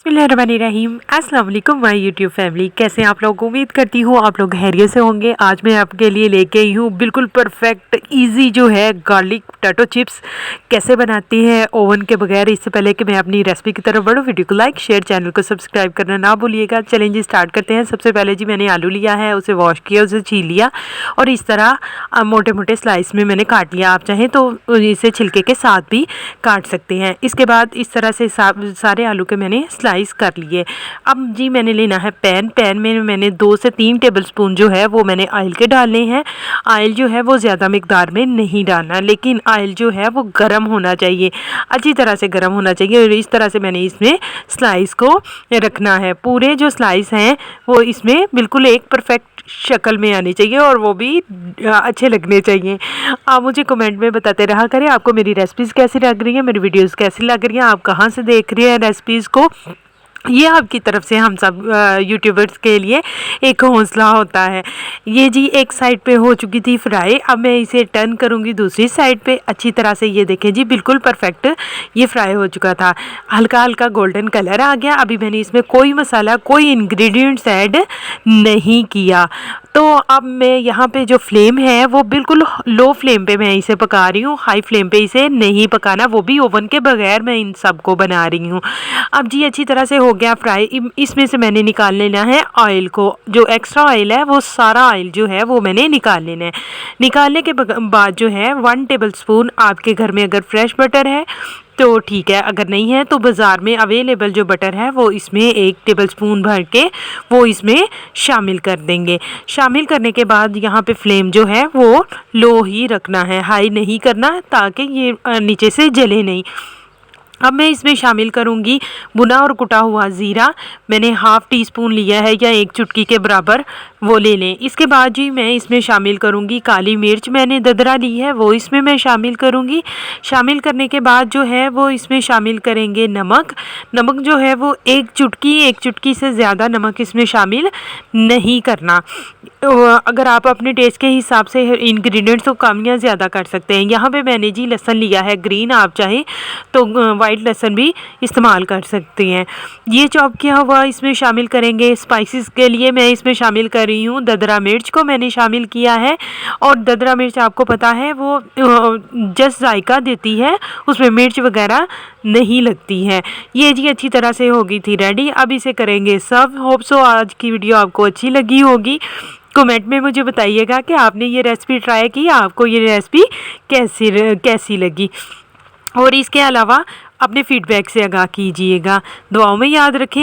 बिस्मिल्लाहिर्रहमानिर्रहीम। अस्सलाम वालेकुम माय यूट्यूब फैमिली, कैसे हैं आप लोग। उम्मीद करती हूँ आप लोग खैरियत से होंगे। आज मैं आपके लिए लेके आई हूँ बिल्कुल परफेक्ट इजी जो है गार्लिक पोटैटो चिप्स कैसे बनाती हैं ओवन के बगैर। इससे पहले कि मैं अपनी रेसिपी की तरफ बढ़ूँ, वीडियो को लाइक शेयर, चैनल को सब्सक्राइब करना ना भूलिएगा। चलें जी स्टार्ट करते हैं। सबसे पहले जी मैंने आलू लिया है, उसे वॉश किया, उसे छील लिया और इस तरह मोटे मोटे स्लाइस में मैंने काट लिया। आप चाहें तो इसे छिलके के साथ भी काट सकते हैं। इसके बाद इस तरह से सारे आलू के मैंने स्लाइस कर लिए। अब जी मैंने लेना है पैन में मैंने 2 से 3 टेबलस्पून जो है वो मैंने ऑयल के डालने हैं। ऑयल जो है वो ज़्यादा मिकदार में नहीं डालना, लेकिन ऑयल जो है वो गर्म होना चाहिए, अच्छी तरह से गर्म होना चाहिए। और इस तरह से मैंने इसमें स्लाइस को रखना है। पूरे जो स्लाइस हैं वो इसमें बिल्कुल एक परफेक्ट शक्ल में आनी चाहिए और वो भी अच्छे लगने चाहिए। आप मुझे कमेंट में बताते रहा करें आपको मेरी रेसिपीज़ कैसी लग रही हैं, मेरी वीडियोस कैसी लग रही हैं, आप कहाँ से देख रहे हैं रेसिपीज़ को। ये आपकी तरफ से हम सब यूट्यूबर्स के लिए एक हौसला होता है। ये जी एक साइड पे हो चुकी थी फ्राई, अब मैं इसे टर्न करूँगी दूसरी साइड पे। अच्छी तरह से ये देखें जी बिल्कुल परफेक्ट ये फ्राई हो चुका था, हल्का हल्का गोल्डन कलर आ गया। अभी मैंने इसमें कोई मसाला कोई इंग्रेडिएंट्स ऐड नहीं किया। तो अब मैं यहाँ पे जो फ्लेम है वो बिल्कुल लो फ्लेम पे मैं इसे पका रही हूँ, हाई फ्लेम पे इसे नहीं पकाना, वो भी ओवन के बगैर मैं इन सब को बना रही हूँ। अब जी अच्छी तरह से हो गया फ्राई। इसमें से मैंने निकाल लेना है ऑयल को, जो एक्स्ट्रा ऑयल है वो सारा ऑयल जो है वो मैंने निकाल लेना है। निकालने के बाद जो है 1 टेबलस्पून आपके घर में अगर फ्रेश बटर है तो ठीक है, अगर नहीं है तो बाज़ार में अवेलेबल जो बटर है वो इसमें 1 टेबलस्पून भर के वो इसमें शामिल कर देंगे। शामिल करने के बाद यहाँ पे फ्लेम जो है वो लो ही रखना है, हाई नहीं करना, ताकि ये नीचे से जले नहीं। अब मैं इसमें शामिल करूँगी भुना और कुटा हुआ ज़ीरा। मैंने हाफ़ टी स्पून लिया है या 1 चुटकी के बराबर वो ले लें। इसके बाद जी मैं इसमें शामिल करूँगी काली मिर्च, मैंने ददरा ली है वो इसमें मैं शामिल करूँगी। शामिल करने के बाद जो है वो इसमें शामिल करेंगे नमक। नमक जो है वो 1 चुटकी से ज़्यादा नमक इसमें शामिल नहीं करना। अगर आप अपने टेस्ट के हिसाब से इंग्रेडिएंट्स को कम या ज़्यादा कर सकते हैं। यहाँ पे मैंने जी लहसुन लिया है ग्रीन, आप चाहें तो वाइट लहसुन भी इस्तेमाल कर सकते हैं। ये चॉप किया हुआ इसमें शामिल करेंगे। स्पाइसेस के लिए मैं इसमें शामिल कर रही हूँ ददरा मिर्च को मैंने शामिल किया है। और ददरा मिर्च आपको पता है वो जस्ट जायका देती है, उसमें मिर्च वगैरह नहीं लगती है। ये जी अच्छी तरह से हो गई थी रेडी। अब इसे करेंगे सर्व। होप सो आज की वीडियो आपको अच्छी लगी होगी। कमेंट में मुझे बताइएगा कि आपने ये रेसिपी ट्राई की, आपको ये रेसिपी कैसी लगी। और इसके अलावा अपने फीडबैक से आगाह कीजिएगा। दुआओं में याद रखें।